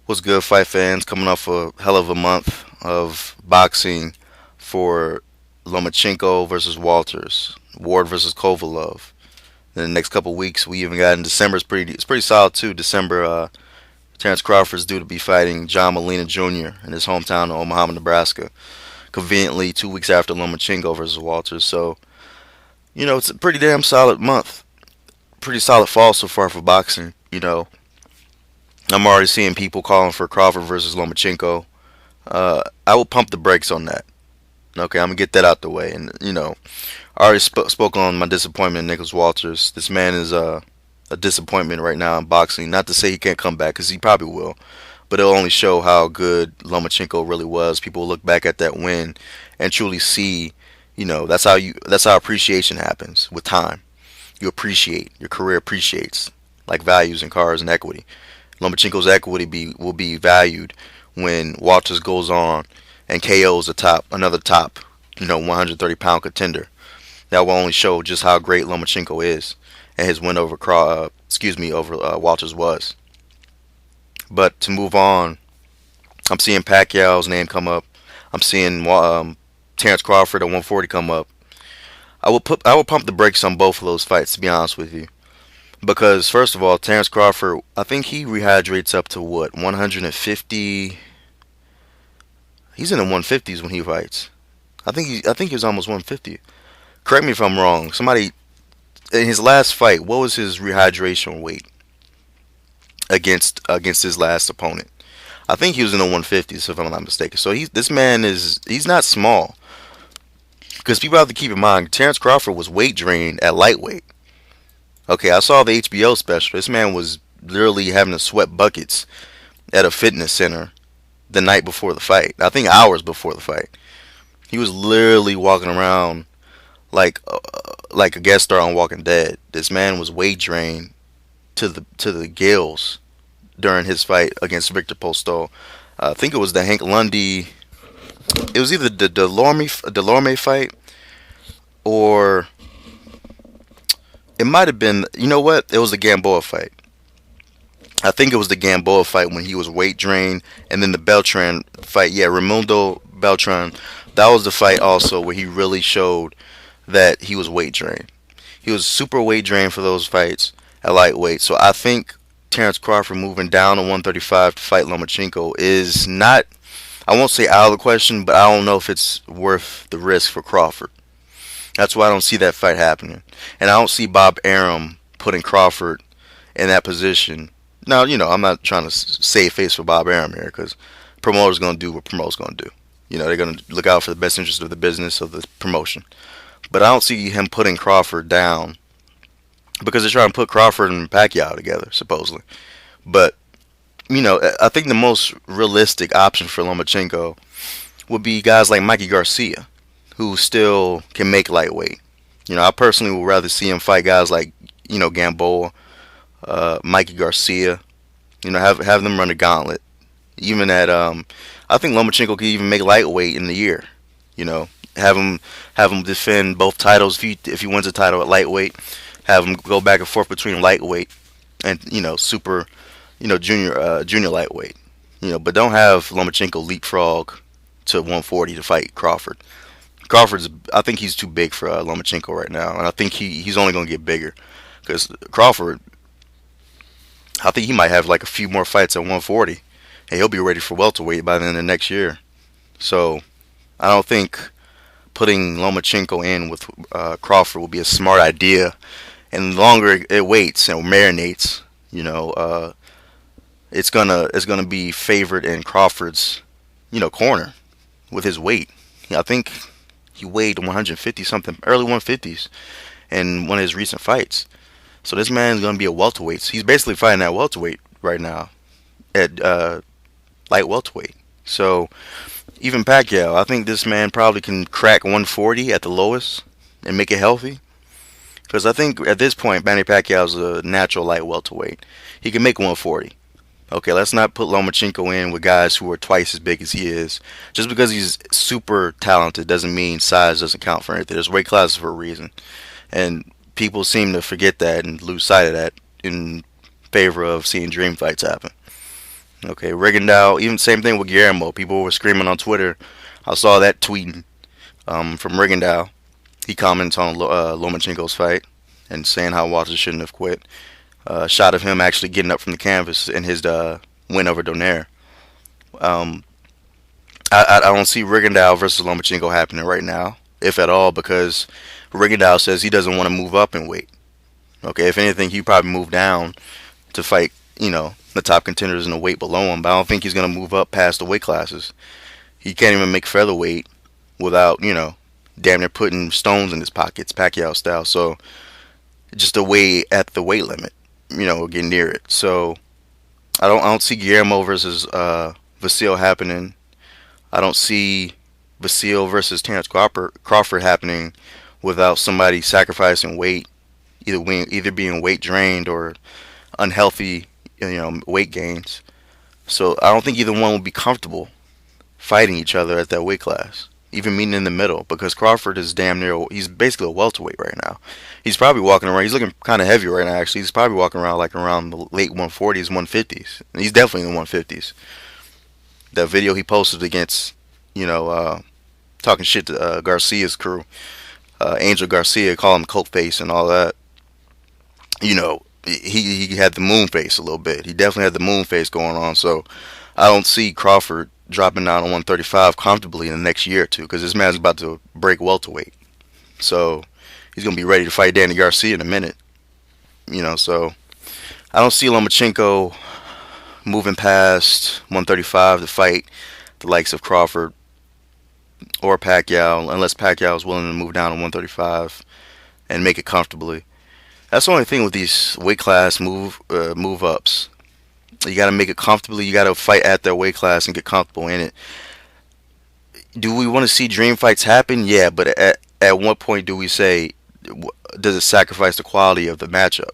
What's good, fight fans? Coming off a hell of a month of boxing for Lomachenko versus Walters, Ward versus Kovalov. Then the next couple weeks, we even got in December. It's pretty solid too. December, Terrence Crawford's due to be fighting John Molina Jr. in his hometown of Omaha, Nebraska. Conveniently, 2 weeks after Lomachenko versus Walters. So it's a pretty damn solid month. Pretty solid fall so far for boxing. I'm already seeing people calling for Crawford versus Lomachenko. I will pump the brakes on that. Okay, I'm gonna get that out the way. And I already spoke on my disappointment in Nicholas Walters. This man is a disappointment right now in boxing. Not to say he can't come back, because he probably will. But it'll only show how good Lomachenko really was. People will look back at that win and truly see. That's how appreciation happens with time. You appreciate. Your career appreciates, like values in cars and equity. Lomachenko's equity will be valued when Walters goes on and KOs another top, 130-pound contender. That will only show just how great Lomachenko is, and his win over Walters was. But to move on, I'm seeing Pacquiao's name come up. I'm seeing Terrence Crawford at 140 come up. I will pump the brakes on both of those fights, to be honest with you. Because first of all, Terrence Crawford, I think he rehydrates up to what, 150. He's in the 150s when he fights. I think he was almost 150. Correct me if I'm wrong. Somebody in his last fight, what was his rehydration weight against his last opponent? I think he was in the 150s, if I'm not mistaken. So this man he's not small. Because people have to keep in mind, Terrence Crawford was weight drained at lightweight. Okay, I saw the HBO special. This man was literally having to sweat buckets at a fitness center the night before the fight. I think hours before the fight. He was literally walking around like a guest star on Walking Dead. This man was weight drained to the gills during his fight against Victor Postol. I think it was the Hank Lundy. It was either the Delorme fight, or it might have been. You know what? It was the Gamboa fight. I think it was the Gamboa fight when he was weight drained, and then the Beltran fight. Yeah, Raimundo Beltran. That was the fight also where he really showed that he was weight drained. He was super weight drained for those fights at lightweight. So I think Terrence Crawford moving down to 135 to fight Lomachenko is not. I won't say out of the question, but I don't know if it's worth the risk for Crawford. That's why I don't see that fight happening, and I don't see Bob Arum putting Crawford in that position. Now, I'm not trying to save face for Bob Arum here, because promoter's going to do what promoter's going to do. They're going to look out for the best interest of the business of the promotion. But I don't see him putting Crawford down, because they're trying to put Crawford and Pacquiao together, supposedly. But, I think the most realistic option for Lomachenko would be guys like Mikey Garcia, who still can make lightweight. I personally would rather see him fight guys like, Gamboa, Mikey Garcia. Have them run a gauntlet. Even I think Lomachenko could even make lightweight in the year. You know, have him defend both titles if he wins a title at lightweight. Have him go back and forth between lightweight and super, junior lightweight. But don't have Lomachenko leapfrog to 140 to fight Crawford. I think he's too big for Lomachenko right now, and I think he's only going to get bigger, because Crawford, I think he might have like a few more fights at 140, and he'll be ready for welterweight by the end of next year. So I don't think putting Lomachenko in with Crawford will be a smart idea. And the longer it waits and marinates, it's gonna be favored in Crawford's corner with his weight. I think he weighed 150 something, early 150s, in one of his recent fights. So this man's gonna be a welterweight. He's basically fighting at welterweight right now, at light welterweight. So even Pacquiao, I think this man probably can crack 140 at the lowest and make it healthy. Because I think at this point, Manny Pacquiao's a natural light welterweight. He can make 140. Okay, let's not put Lomachenko in with guys who are twice as big as he is. Just because he's super talented doesn't mean size doesn't count for anything. There's weight classes for a reason. And people seem to forget that and lose sight of that in favor of seeing dream fights happen. Okay, Rigondeaux, even same thing with Guillermo. People were screaming on Twitter. I saw that tweeting from Rigondeaux. He comments on Lomachenko's fight and saying how Walter shouldn't have quit. Shot of him actually getting up from the canvas in his win over Donaire. Um, I don't see Rigondeaux versus Lomachenko happening right now, if at all, because Rigondeaux says he doesn't want to move up in weight. Okay, if anything, he probably move down to fight, the top contenders in the weight below him. But I don't think he's gonna move up past the weight classes. He can't even make featherweight without, damn near putting stones in his pockets, Pacquiao style. So just a way at the weight limit, getting near it. So I don't see Guillermo versus Vasil happening. I don't see Vasil versus Terrence Crawford happening without somebody sacrificing weight, either being weight drained or unhealthy, weight gains. So I don't think either one will be comfortable fighting each other at that weight class, even meeting in the middle, because Crawford is damn near, he's basically a welterweight right now. He's probably walking around, he's looking kind of heavy right now actually. He's probably walking around like around the late 140s, 150s. And he's definitely in the 150s. That video he posted against, you know, talking shit to Garcia's crew, Angel Garcia, calling him coke face and all that. He had the moon face a little bit. He definitely had the moon face going on. So I don't see Crawford dropping down on 135 comfortably in the next year or two, because this man's about to break welterweight. So he's gonna be ready to fight Danny Garcia in a minute. So I don't see Lomachenko moving past 135 to fight the likes of Crawford or Pacquiao, unless Pacquiao is willing to move down to 135 and make it comfortably. That's the only thing with these weight class move ups. You got to make it comfortably. You got to fight at their weight class and get comfortable in it. Do we want to see dream fights happen? Yeah, but at what point do we say, does it sacrifice the quality of the matchup?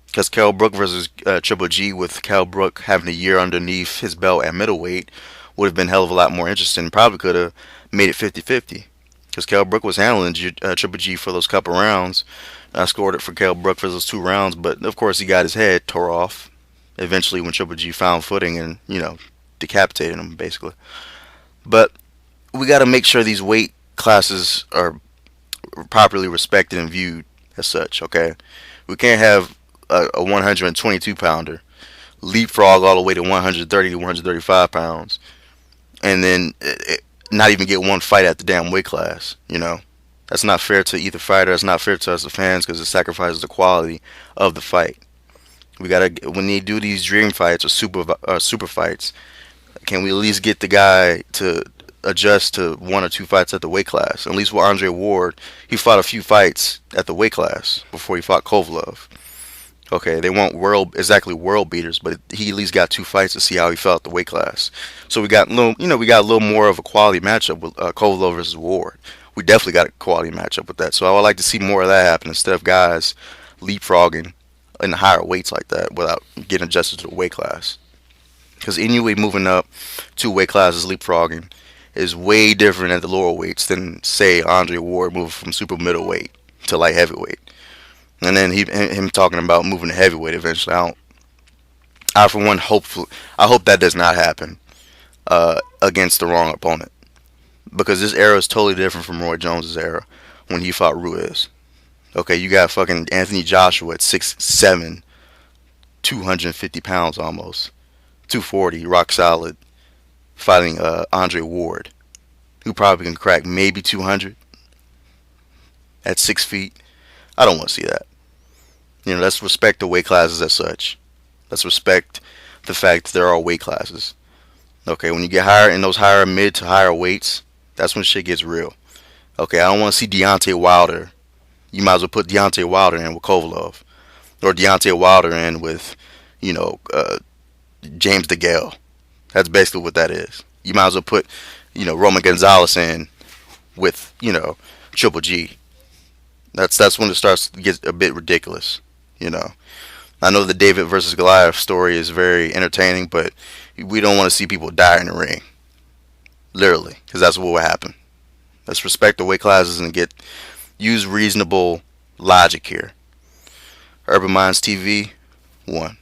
Because Kell Brook versus Triple G, with Kell Brook having a year underneath his belt at middleweight, would have been a hell of a lot more interesting. Probably could have made it 50-50. Because Kell Brook was handling Triple G for those couple rounds. I scored it for Kell Brook for those 2 rounds, but of course he got his head tore off eventually when Triple G found footing and, decapitated him, basically. But we got to make sure these weight classes are properly respected and viewed as such, okay? We can't have a 122 pounder leapfrog all the way to 130 to 135 pounds and then not even get one fight at the damn weight class. That's not fair to either fighter. That's not fair to us, the fans, because it sacrifices the quality of the fight. When they do these dream fights or super fights, can we at least get the guy to adjust to 1 or 2 fights at the weight class? At least with Andre Ward, he fought a few fights at the weight class before he fought Kovalev. Okay, they weren't exactly world beaters, but he at least got 2 fights to see how he felt at the weight class. So we got a little more of a quality matchup with Kovalev versus Ward. We definitely got a quality matchup with that. So I would like to see more of that happen instead of guys leapfrogging in the higher weights like that without getting adjusted to the weight class. Because anyway, moving up 2 weight classes leapfrogging is way different at the lower weights than, say, Andre Ward moving from super middleweight to light heavyweight. And then him talking about moving to heavyweight eventually. I for one hope that does not happen against the wrong opponent, because this era is totally different from Roy Jones's era when he fought Ruiz. Okay, you got fucking Anthony Joshua at 6'7", 250 pounds almost, 240, rock solid, fighting Andre Ward, who probably can crack maybe 200 at 6 feet. I don't want to see that. Let's respect the weight classes as such. Let's respect the fact that there are weight classes. Okay, when you get higher in those higher mid to higher weights, that's when shit gets real. Okay, I don't want to see Deontay Wilder. You might as well put Deontay Wilder in with Kovalev, or Deontay Wilder in with, James DeGale. That's basically what that is. You might as well put, Roman Gonzalez in with, Triple G. That's when it starts to get a bit ridiculous. I know the David versus Goliath story is very entertaining, but we don't want to see people die in the ring. Literally, because that's what will happen. Let's respect the weight classes and use reasonable logic here. Urban Minds TV, 1.